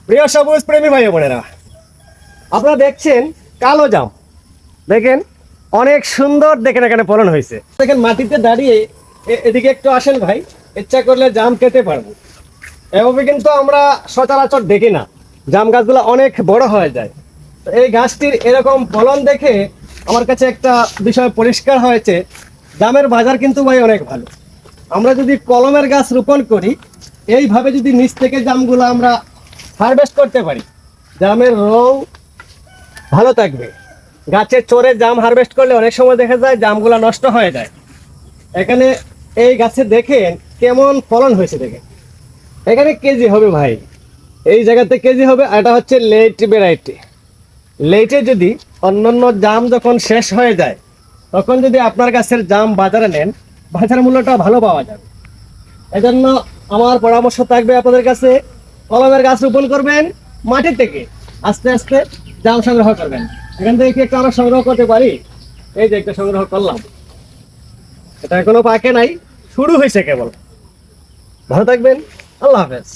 প্রিয় সবুজ প্রেমী ভাই বোনেরা, আপনারা দেখছেন কালো জাম। দেখেন অনেক সুন্দর, দেখেন এখানে ফলন হয়েছে। দেখেন মাটিতে দাঁড়িয়ে এদিকে একটু আসেন ভাই, ইচ্ছা করলে জাম খেতে পারবো। এভাবে কিন্তু আমরা সচরাচর দেখি না, জাম গাছগুলো অনেক বড় হয়ে যায়। তো এই গাছটির এরকম ফলন দেখে আমার কাছে একটা বিষয় পরিষ্কার হয়েছে, জামের বাজার কিন্তু ভাই অনেক ভালো। আমরা যদি কলমের গাছ রোপণ করি, এইভাবে যদি নিচ থেকে জামগুলো আমরা হারভেস্ট করতে পারি, জামের রং ভালো থাকবে। গাছের চোরে জাম হারভেস্ট করলে অনেক সময় দেখা যায় জামগুলো নষ্ট হয়ে যায়। এখানে এই গাছে দেখেন কেমন ফলন হয়েছে, দেখেন এখানে কেজি হবে ভাই, এই জায়গাতে কেজি হবে। এটা হচ্ছে লেট ভ্যারাইটি। লেটে যদি অন্যান্য জাম যখন শেষ হয়ে যায়, তখন যদি আপনার গাছের জাম বাজারে নেন, বাজার মূল্যটা ভালো পাওয়া যাবে। এজন্য আমার পরামর্শ থাকবে আপনাদের কাছে, কলমের গাছ রোপণ করবেন, মাটি থেকে আস্তে আস্তে জাম সংগ্রহ করবেন। এখান থেকে কি একটু আমরা সংগ্রহ করতে পারি? এই যে একটা সংগ্রহ করলাম, এটা এখনো পাকে নাই, শুরু হয়েছে কেবল। ভালো থাকবেন, আল্লাহ হাফেজ।